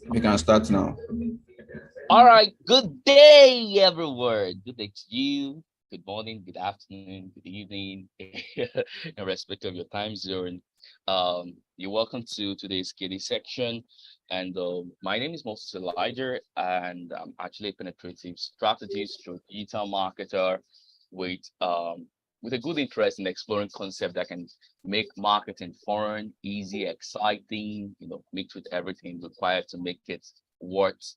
We can start now. All right. Good day, everyone. Good day to you. Good morning, good afternoon, good evening, in respect of your time zone. You're welcome to today's kiddie section. And my name is Moses Elijah, and I'm actually a penetrative strategist through digital marketer with with a good interest in exploring concepts that can make marketing fun, easy, exciting, mixed with everything required to make it worth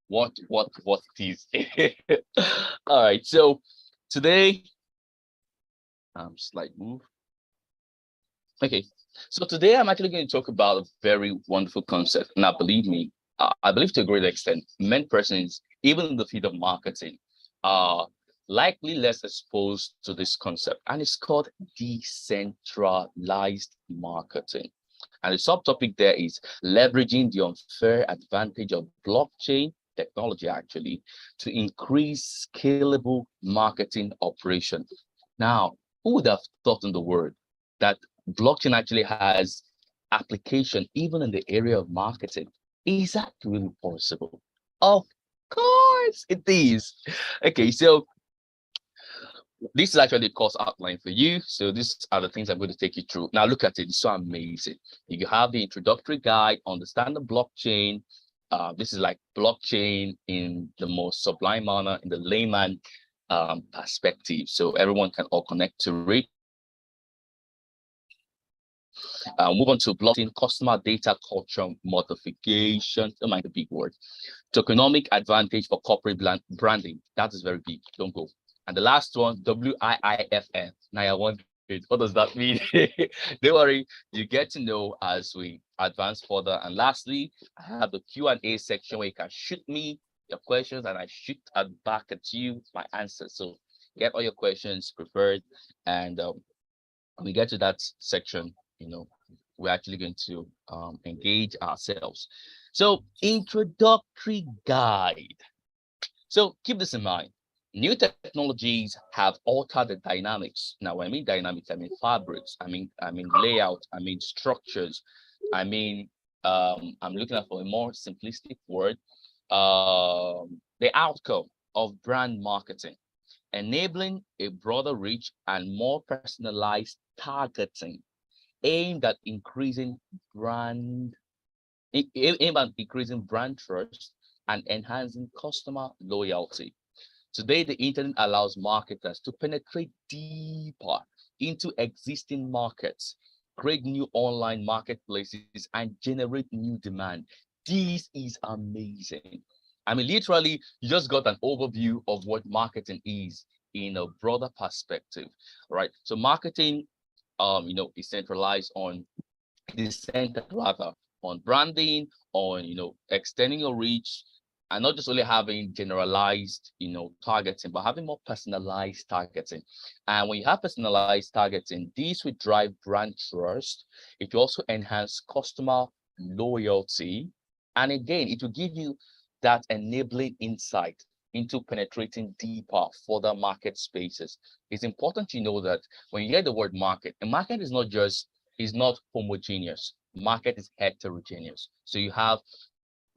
what it is. All right, so today, slight move. Okay, so today I'm actually going to talk about a very wonderful concept. Now, believe me, I believe to a great extent, many persons, even in the field of marketing, are likely less exposed to this concept, and it's called decentralized marketing. And the subtopic there is leveraging the unfair advantage of blockchain technology actually to increase scalable marketing operation. Now, who would have thought in the world that blockchain actually has application even in the area of marketing? Is that really possible? Of course it is. Okay, so this is actually a course outline for you. So these are the things I'm going to take you through. Now look at it. It's so amazing. You have the introductory guide, understand the blockchain. This is like blockchain in the most sublime manner, in the layman perspective. So everyone can all connect to it. Move on to blockchain, customer data culture modification. Don't mind the big word. Tokenomic advantage for corporate branding. That is very big. Don't go. And the last one, WIIFN. Now I want it. What does that mean? Don't worry, you get to know as we advance further. And lastly, I have the Q&A section where you can shoot me your questions and I shoot back at you my answers. So get all your questions prepared. And when we get to that section, we're actually going to engage ourselves. So introductory guide. So keep this in mind. New technologies have altered the dynamics. Now, when I mean dynamics, I mean fabrics, I mean layout, I mean structures, I'm looking for a more simplistic word. The outcome of brand marketing, enabling a broader reach and more personalized targeting aimed at increasing brand aimed at increasing brand trust and enhancing customer loyalty. Today, the internet allows marketers to penetrate deeper into existing markets, create new online marketplaces, and generate new demand. This is amazing. Literally, you just got an overview of what marketing is in a broader perspective, right? So marketing, is centralized on is centered rather on branding, on extending your reach, and not just only having generalized targeting, but having more personalized targeting. And when you have personalized targeting, this will drive brand trust. It will also enhance customer loyalty, and again it will give you that enabling insight into penetrating deeper further market spaces. It's important to know that when you hear the word market, a market is not homogeneous. Market is heterogeneous. So you have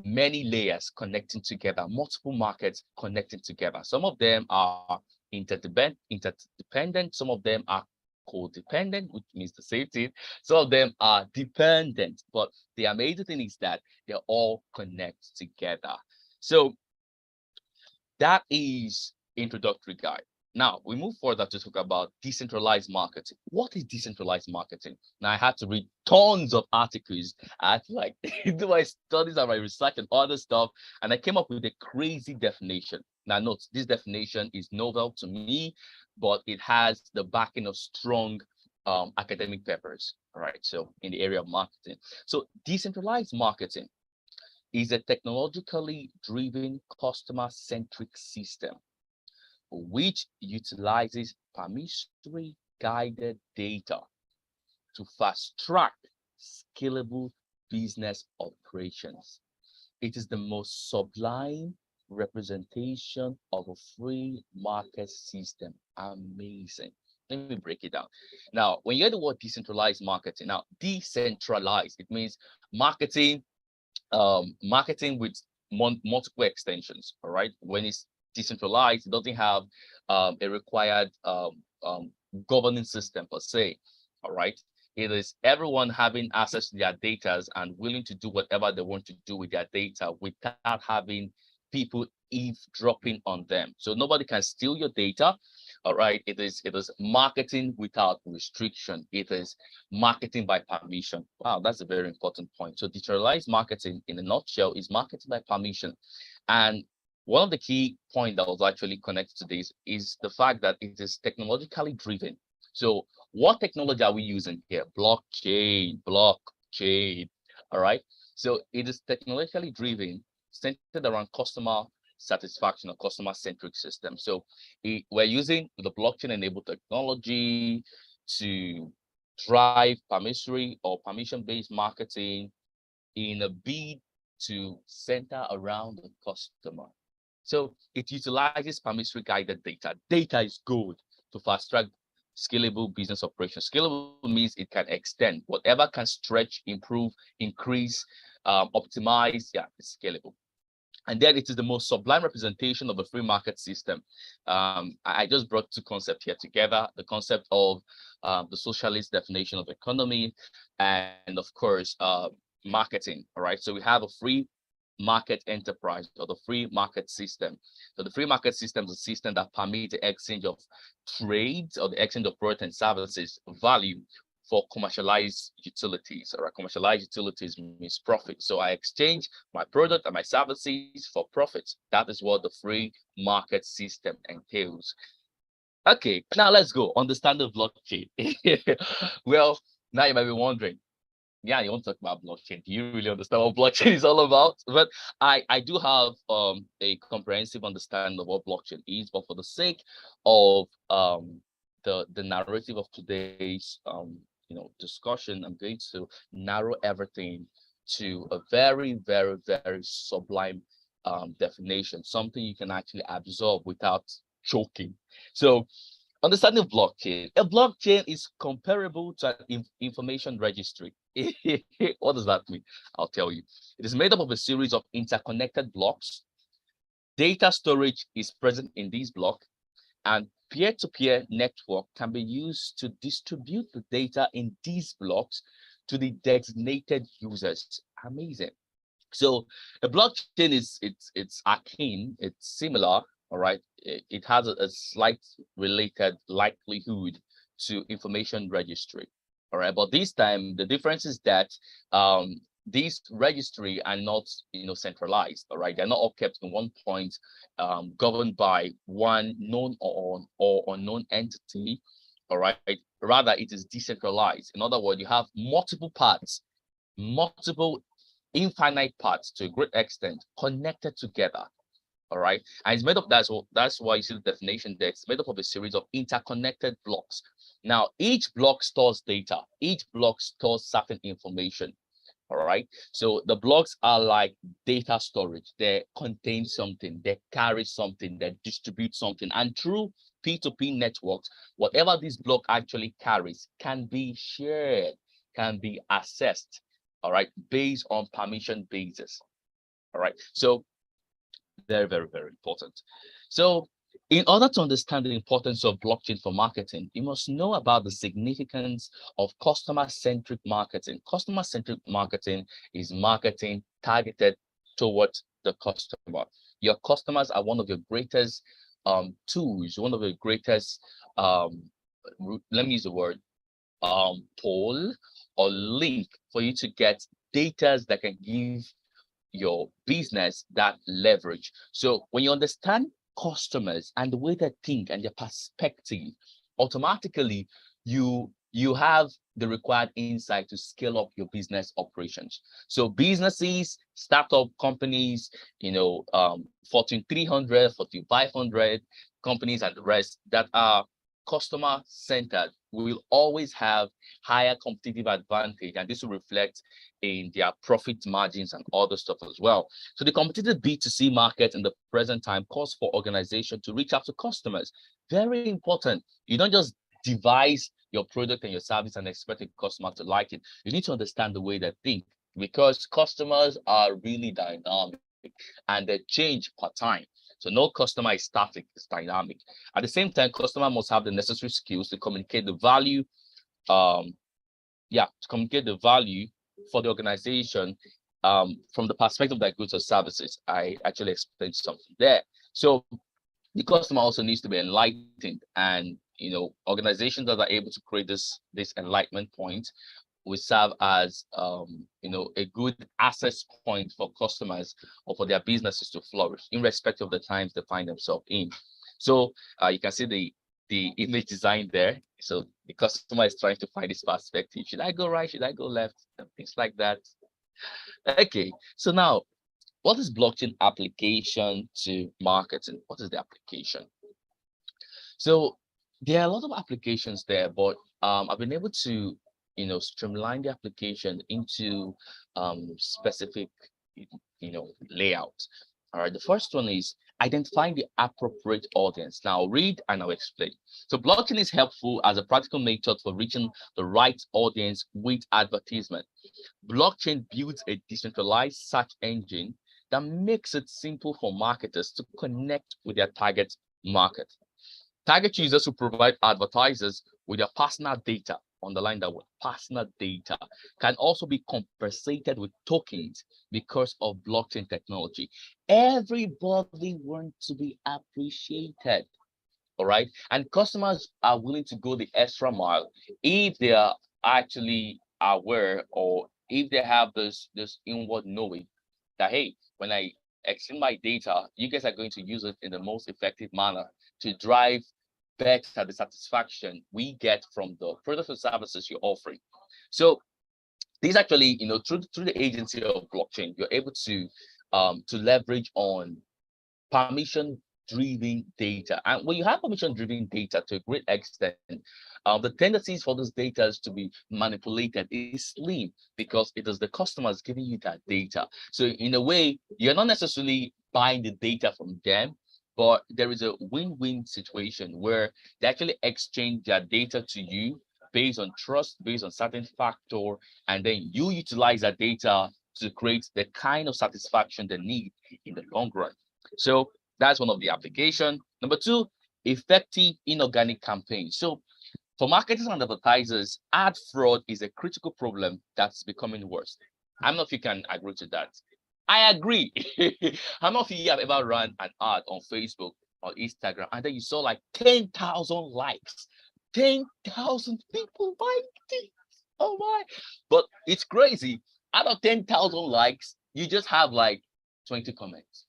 many layers connecting together, multiple markets connecting together. Some of them are interdependent, some of them are codependent, which means the same thing. Some of them are dependent, but the amazing thing is that they all connect together. So that is introductory guide. Now we move further to talk about decentralized marketing. What is decentralized marketing? Now I had to read tons of articles. I had to do my studies and my research and other stuff, and I came up with a crazy definition. Now note this definition is novel to me, but it has the backing of strong academic papers. All right, so in the area of marketing. So decentralized marketing is a technologically driven customer centric system which utilizes permissory guided data to fast track scalable business operations. It is the most sublime representation of a free market system. Amazing. Let me break it down. Now, when you hear the word decentralized marketing, now decentralized, it means marketing marketing with multiple extensions. All right, when it's decentralized, it doesn't have a required governance system per se. All right, it is everyone having access to their data and willing to do whatever they want to do with their data without having people eavesdropping on them. So nobody can steal your data. All right, it is marketing without restriction. It is marketing by permission. Wow, that's a very important point. So decentralized marketing in a nutshell is marketing by permission. And one of the key points that was actually connected to this is the fact that it is technologically driven. So what technology are we using here? Blockchain. All right. So it is technologically driven, centered around customer satisfaction or customer centric system. So we're using the blockchain enabled technology to drive permissory or permission based marketing in a bid to center around the customer. So it utilizes permissory guided data. Data is good to fast track scalable business operations. Scalable means it can extend whatever can stretch, improve, increase, optimize. Yeah, it's scalable. And then it is the most sublime representation of a free market system. I just brought two concepts here together: the concept of the socialist definition of economy, and of course, marketing. All right. So we have a free market enterprise or the free market system. So the free market system is a system that permits the exchange of trades or the exchange of products and services value for commercialized utilities. All right, commercialized utilities means profit. So I exchange my product and my services for profits. That is what the free market system entails. Okay, now let's go. Understand the blockchain. Well, now you might be wondering, yeah, you want to talk about blockchain. Do you really understand what blockchain is all about? But I do have a comprehensive understanding of what blockchain is, but for the sake of the narrative of today's discussion, I'm going to narrow everything to a very, very, very sublime definition, something you can actually absorb without choking. So understanding blockchain. A blockchain is comparable to an information registry. What does that mean? I'll tell you. It is made up of a series of interconnected blocks. Data storage is present in these blocks, and peer-to-peer network can be used to distribute the data in these blocks to the designated users. Amazing. So a blockchain it's akin, it's similar, all right. It has a slight related likelihood to information registry, all right. But this time the difference is that these registry are not centralized, all right. They're not all kept in one point, governed by one known or unknown entity, all right. Rather, it is decentralized. In other words, you have multiple parts, multiple infinite parts to a great extent connected together. All right. And it's made up, that's why you see the definition there. It's made up of a series of interconnected blocks. Now, each block stores data, each block stores certain information. All right. So the blocks are like data storage. They contain something, they carry something, they distribute something. And through P2P networks, whatever this block actually carries can be shared, can be accessed, all right, based on permission basis. All right. So very, very, very important. So in order to understand the importance of blockchain for marketing, you must know about the significance of customer-centric marketing. Customer-centric marketing is marketing targeted towards the customer. Your customers are one of your greatest tools, one of the greatest, let me use the word, tool or link for you to get data that can give your business that leverage. So when you understand customers and the way they think and their perspective, automatically you have the required insight to scale up your business operations. So businesses, startup companies, Fortune 300, Fortune 500 companies and the rest that are customer centered will always have higher competitive advantage, and this will reflect in their profit margins and other stuff as well. So the competitive B2C market in the present time calls for organization to reach out to customers. Very important. You don't just devise your product and your service and expect a customer to like it. You need to understand the way they think. because customers are really dynamic and they change per time. So no customer is static, it's dynamic. At the same time, customer must have the necessary skills to communicate the value, um, to communicate the value for the organization from the perspective that goods or services. I actually explained something there. So the customer also needs to be enlightened, and organizations that are able to create this enlightenment point will serve as a good access point for customers or for their businesses to flourish, irrespective of the times they find themselves in. So you can see the image design there. So the customer is trying to find his perspective. Should I go right? Should I go left? Things like that. Okay, so now, what is blockchain application to marketing? What is the application? So there are a lot of applications there, but I've been able to, streamline the application into specific, layout. All right, the first one is identifying the appropriate audience. Now I'll read and I'll explain. So blockchain is helpful as a practical method for reaching the right audience with advertisement. Blockchain builds a decentralized search engine that makes it simple for marketers to connect with their target market. Target users who provide advertisers with their personal data, underline that word, personal data, can also be compensated with tokens because of blockchain technology. Everybody wants to be appreciated. All right. And customers are willing to go the extra mile if they are actually aware, or if they have this inward knowing that, hey, when I extend my data, you guys are going to use it in the most effective manner to drive better the satisfaction we get from the products or services you're offering. So these actually, through the agency of blockchain, you're able to leverage on permission driven data. And when you have permission driven data to a great extent, the tendencies for those data to be manipulated is slim, because it is the customers giving you that data. So in a way, you're not necessarily buying the data from them, but there is a win-win situation where they actually exchange their data to you based on trust, based on certain factor, and then you utilize that data to create the kind of satisfaction they need in the long run. So that's one of the application. Number two, effective inorganic campaigns. So for marketers and advertisers, ad fraud is a critical problem that's becoming worse. I don't know if you can agree to that. I agree. How many of you have ever run an ad on Facebook or Instagram and then you saw like 10,000 likes? 10,000 people liked it. Oh my. But it's crazy. Out of 10,000 likes, you just have like 20 comments.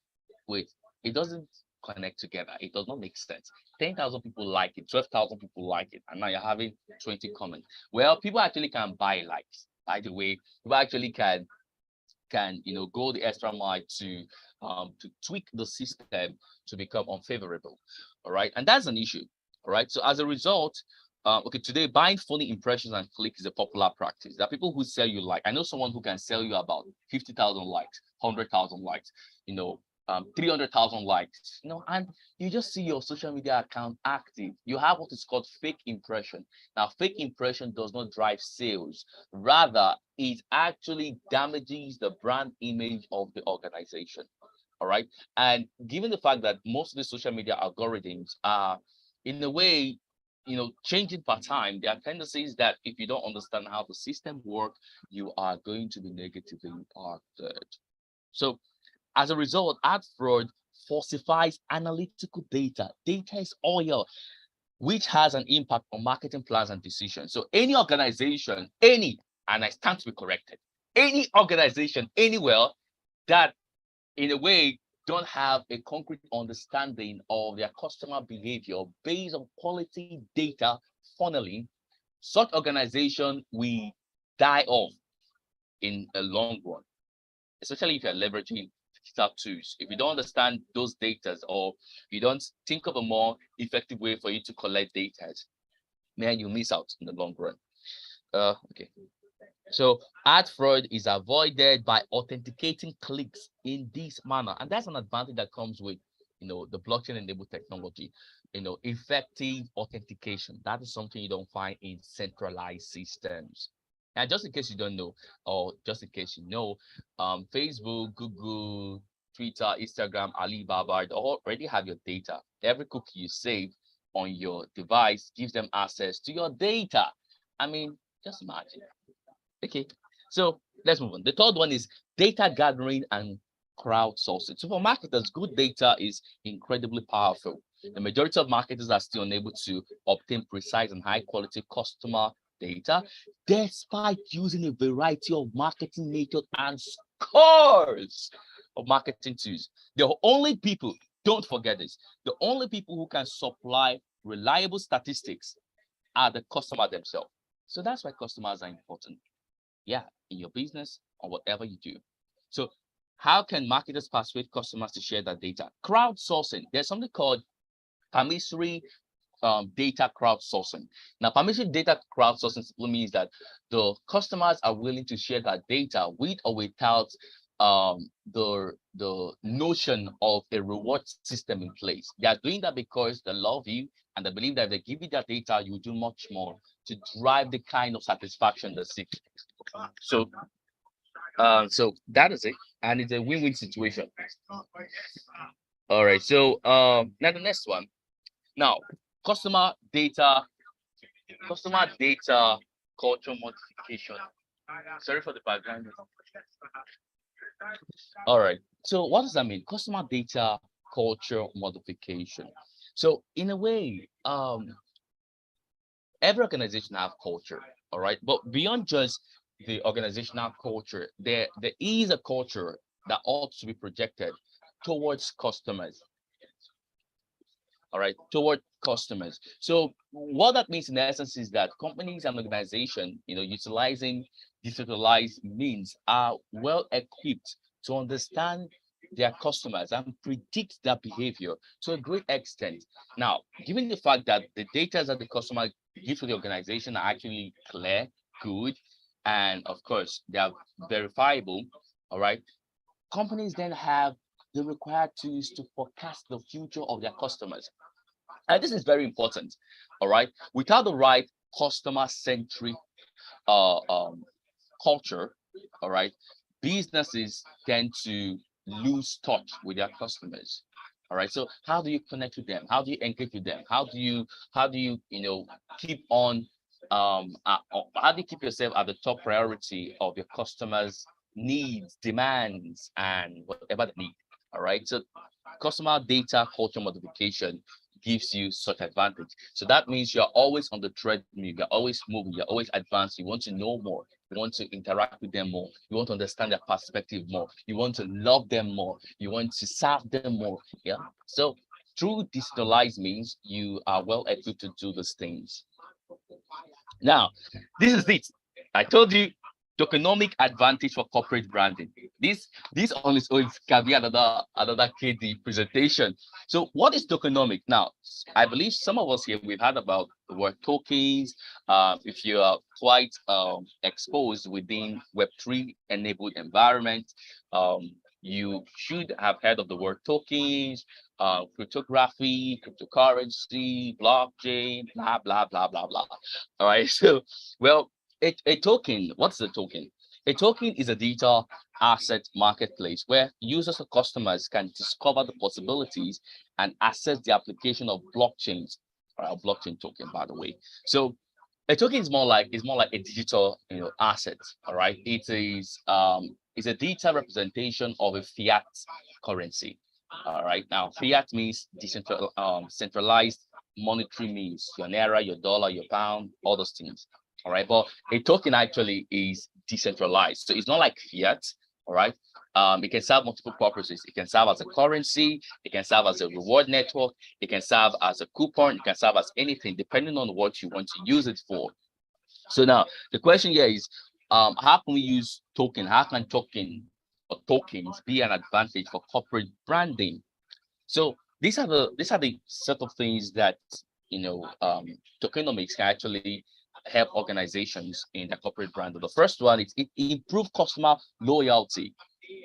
Wait, it doesn't connect together. It does not make sense. 10,000 people like it, 12,000 people like it, and now you're having 20 comments. Well, people actually can buy likes. By the way, people actually can go the extra mile to tweak the system to become unfavorable. All right, and that's an issue. All right, so as a result, okay, today buying phony impressions and clicks is a popular practice. There are people who sell you like, I know someone who can sell you about 50,000 likes, 100,000 likes, 300,000 likes, and you just see your social media account active. You have what is called fake impression. Now, fake impression does not drive sales. Rather, it actually damages the brand image of the organization. All right. And given the fact that most of the social media algorithms are, in a way, changing per time, there are tendencies that if you don't understand how the system works, you are going to be negatively impacted. So as a result, ad fraud falsifies analytical data. Data is oil, which has an impact on marketing plans and decisions. So any organization, and I stand to be corrected, any organization anywhere that in a way don't have a concrete understanding of their customer behavior based on quality data funneling, such organization will die off in a long run, especially if you're leveraging digital tools. If you don't understand those data, or you don't think of a more effective way for you to collect data, man, you miss out in the long run. Okay. So ad fraud is avoided by authenticating clicks in this manner. And that's an advantage that comes with, the blockchain-enabled technology, effective authentication. That is something you don't find in centralized systems. And just in case you don't know, or just in case you know, Facebook, Google, Twitter, Instagram, Alibaba, they already have your data. Every cookie you save on your device gives them access to your data. I mean, just imagine. Okay, so let's move on. The third one is data gathering and crowdsourcing. So for marketers, good data is incredibly powerful. The majority of marketers are still unable to obtain precise and high quality customer data, despite using a variety of marketing methods and scores of marketing tools. The only people, don't forget this, the only people who can supply reliable statistics are the customer themselves. So that's why customers are important. Yeah, in your business or whatever you do. So how can marketers persuade customers to share that data? Crowdsourcing. There's something called permissive data crowdsourcing. Now, permissive data crowdsourcing simply means that the customers are willing to share that data with or without the notion of a reward system in place. They are doing that because they love you and they believe that if they give you that data, you will do much more to drive the kind of satisfaction they seek. So so that is it, and it's a win-win situation. All right, so now the next one. Now, customer data, customer data culture modification. Sorry for the background. All right, so what does that mean? Customer data culture modification. So in a way, every organization have culture, all right, but beyond just the organizational culture, there is a culture that ought to be projected towards customers, all right, toward customers. So what that means in essence is that companies and organizations, utilizing decentralized means are well equipped to understand their customers and predict their behavior to a great extent. Now, given the fact that the data that the customer gives to the organization are actually clear, good, and of course they are verifiable, all right, companies then have the required tools to forecast the future of their customers. And this is very important, all right? Without the right customer-centric uh, um, culture, all right, businesses tend to lose touch with their customers. All right. So how do you connect with them? How do you engage with them? How do you keep on how do you keep yourself at the top priority of your customers' needs, demands, and whatever they need? All right. So customer data culture modification gives you such advantage. So that means you're always on the treadmill, you're always moving, you're always advancing. You want to know more, you want to interact with them more, you want to understand their perspective more, you want to love them more, you want to serve them more. Yeah. So through digitalized means, you are well equipped to do those things. Now, this is it. I told you tokenomic advantage for corporate branding. This on its own can be another KD presentation. So what is tokenomic? Now, I believe some of us here we've heard about the word tokens. If you are quite exposed within Web3 enabled environment, you should have heard of the word tokens, cryptography, cryptocurrency, blockchain, blah blah blah blah blah. All right. So, well, a token, what's a token? A token is a digital asset marketplace where users or customers can discover the possibilities and access the application of blockchains, or a blockchain token, by the way. So a token is more like a digital asset. All right. It's a digital representation of a fiat currency. All right. Now fiat means centralized monetary means, your naira, your dollar, your pound, all those things. All right. But a token actually is decentralized. So it's not like fiat. All right. It can serve multiple purposes. It can serve as a currency. It can serve as a reward network. It can serve as a coupon. It can serve as anything, depending on what you want to use it for. So now the question here is, how can we use token? How can tokens be an advantage for corporate branding? So these are the set of things that tokenomics can actually help organizations in their corporate brand. The first one is it improve customer loyalty.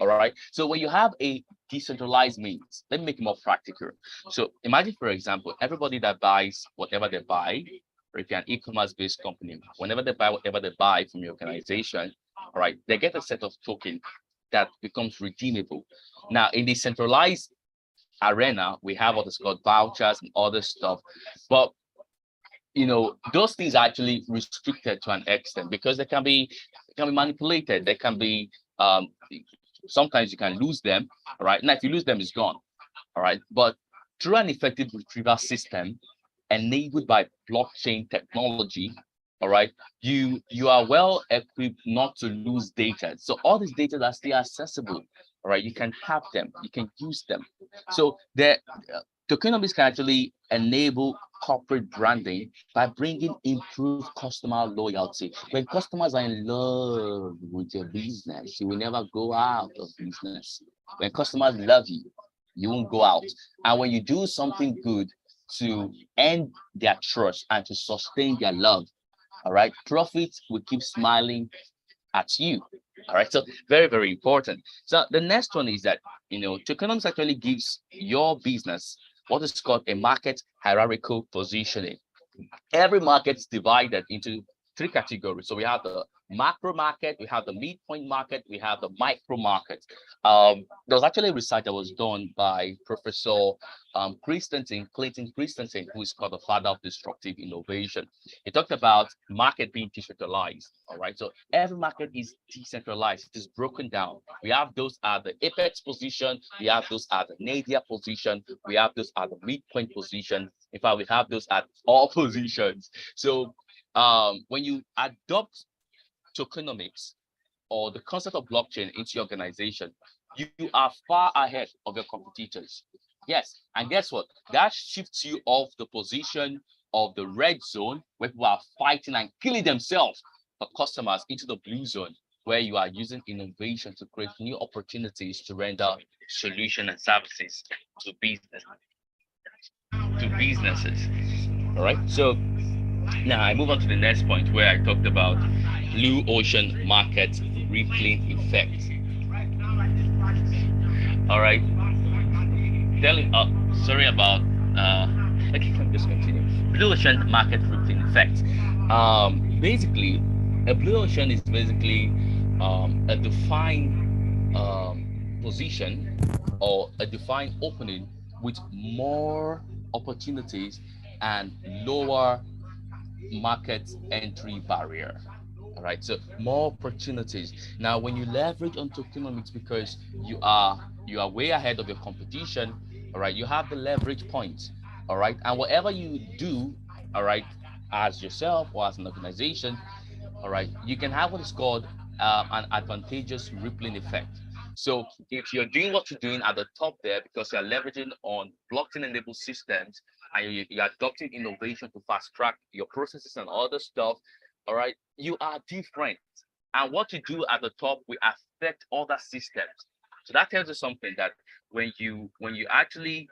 All right. So when you have a decentralized means, let me make it more practical. So imagine, for example, everybody that buys whatever they buy, or if you're an e-commerce based company, whenever they buy whatever they buy from your organization, all right, they get a set of token that becomes redeemable. Now, in the centralized arena, we have what is called vouchers and other stuff, but those things are actually restricted to an extent because they can be manipulated. They can be sometimes you can lose them. All right, now if you lose them, it's gone. All right, but through an effective retrieval system enabled by blockchain technology, all right, you are well equipped not to lose data. So all these data are still accessible. All right, you can have them, you can use them. So tokenomics can actually enable corporate branding by bringing improved customer loyalty. When customers are in love with your business, you will never go out of business. When customers love you, you won't go out. And when you do something good to earn their trust and to sustain their love, all right, profits will keep smiling at you. All right, so very, very important. So the next one is that tokenomics actually gives your business what is called a market hierarchical positioning. Every market is divided into three categories. So we have the macro market, we have the midpoint market, we have the micro market. There was actually research that was done by Professor Clinton Christensen, who is called the father of disruptive innovation. He talked about market being decentralized. All right, so every market is decentralized. It is broken down. We have those at the apex position, we have those at the nadir position, we have those at the midpoint position. In fact, we have those at all positions. So when you adopt tokenomics or the concept of blockchain into your organization, you are far ahead of your competitors. Yes, and guess what? That shifts you off the position of the red zone where people are fighting and killing themselves for customers into the blue zone where you are using innovation to create new opportunities to render solutions and services to businesses. All right. So now I move on to the next point where I talked about blue ocean market rippling effect. All right. Sorry about okay, can just continue. Blue ocean market rippling effect. Basically, a blue ocean is basically a defined position or a defined opening with more opportunities and lower market entry barrier. All right, so more opportunities. Now, when you leverage on tokenomics because you are way ahead of your competition, all right, you have the leverage point. All right, and whatever you do, all right, as yourself or as an organization, all right, you can have what is called an advantageous rippling effect. So if you're doing what you're doing at the top there because you're leveraging on blockchain enabled systems and you're adopting innovation to fast track your processes and other stuff, all right, you are different. And what you do at the top will affect other systems. So that tells you something that when you actually,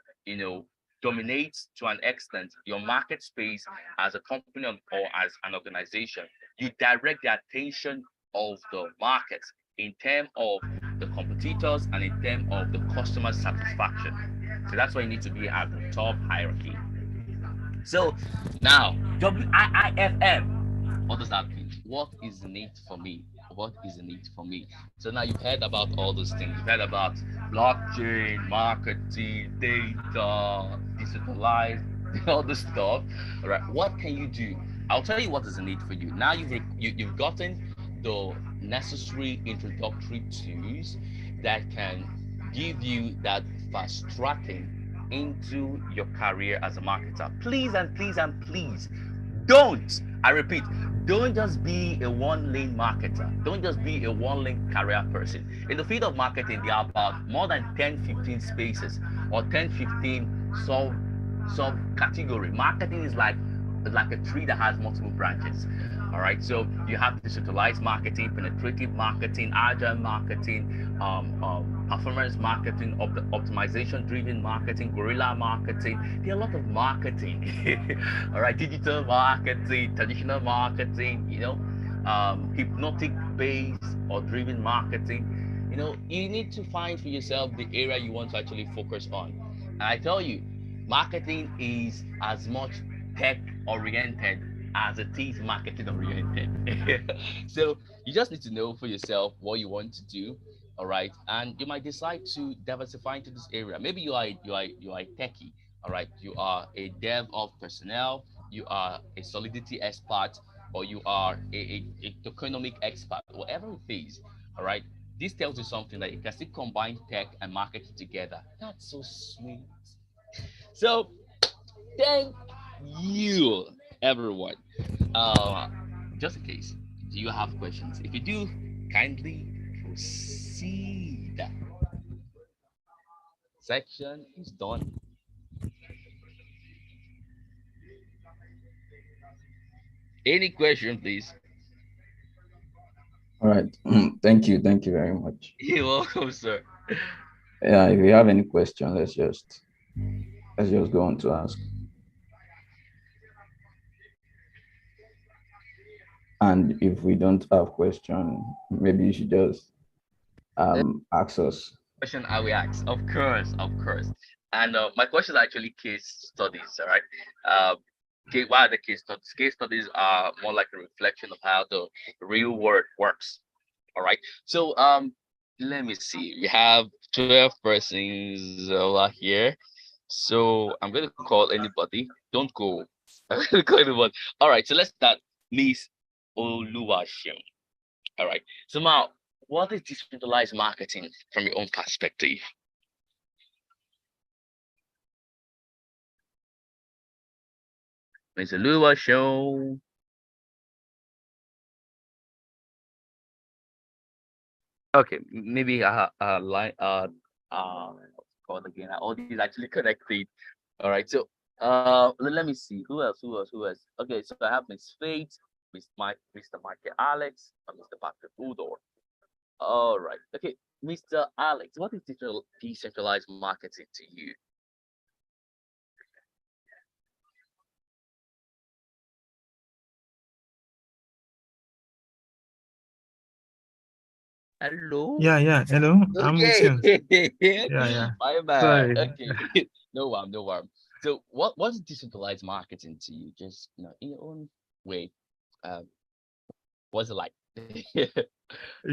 dominate to an extent your market space as a company or as an organization, you direct the attention of the market in terms of the competitors and in terms of the customer satisfaction. So that's why you need to be at the top hierarchy. So now, WIIFM, what does that mean? What is in it for me? What is in it for me? So now you've heard about all those things. You've heard about blockchain, marketing, data, decentralized, all this stuff. All right, what can you do? I'll tell you what is in it for you. Now you've gotten the necessary introductory tools that can give you that fast tracking into your career as a marketer. Please and please and please don't, I repeat, don't just be a one-lane marketer. Don't just be a one-lane career person. In the field of marketing, there are about more than 10, 15 spaces or 10, 15 sub-category. Marketing is like a tree that has multiple branches. All right, so you have decentralized marketing, penetrative marketing, agile marketing, performance marketing, optimization-driven marketing, guerrilla marketing. There are a lot of marketing. All right, digital marketing, traditional marketing, hypnotic-based or driven marketing. You need to find for yourself the area you want to actually focus on. And I tell you, marketing is as much tech oriented as it is marketing oriented. So you just need to know for yourself what you want to do. All right. And you might decide to diversify into this area. Maybe you are a techie. All right. You are a dev of personnel, you are a solidity expert, or you are a tokenomic expert, whatever it is. All right. This tells you something that you can still combine tech and marketing together. That's so sweet. So thank you, everyone. Uh, just in case, do you have questions? If you do, kindly proceed. Section is done. Any question, please? All right. Thank you very much. You're welcome, sir. Yeah, if you have any question, let's just go on to ask. And if we don't have question, maybe you should just ask us. Question I will ask. Of course, of course. And my question is actually case studies, all right? Why are the case studies? Case studies are more like a reflection of how the real world works. All right. So let me see. We have 12 persons over here. So I'm gonna call anybody. Don't go. I'm gonna call anybody. All right. So let's start. Miss Oluwashim. All right. So now, what is decentralized marketing from your own perspective? Miss Oluwashim. Okay, maybe line what's it called again? All these actually connected. All right, so let me see who else. Okay, so I have Miss Faith, Mr. Michael Alex, and Mr. Patrick Udor. All right, okay, Mr. Alex, what is decentralized marketing to you? Hello. Hello, I'm with Okay. you. Yeah. My bad. Sorry. Okay. No harm, no harm. So what is decentralized marketing to you? Just in your own way. Um, what's it like? The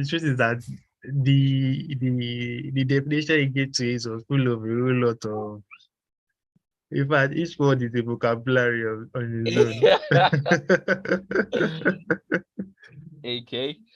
truth is that the definition you gave to it was full of a whole lot of. In fact, each word is a vocabulary on its own. Okay.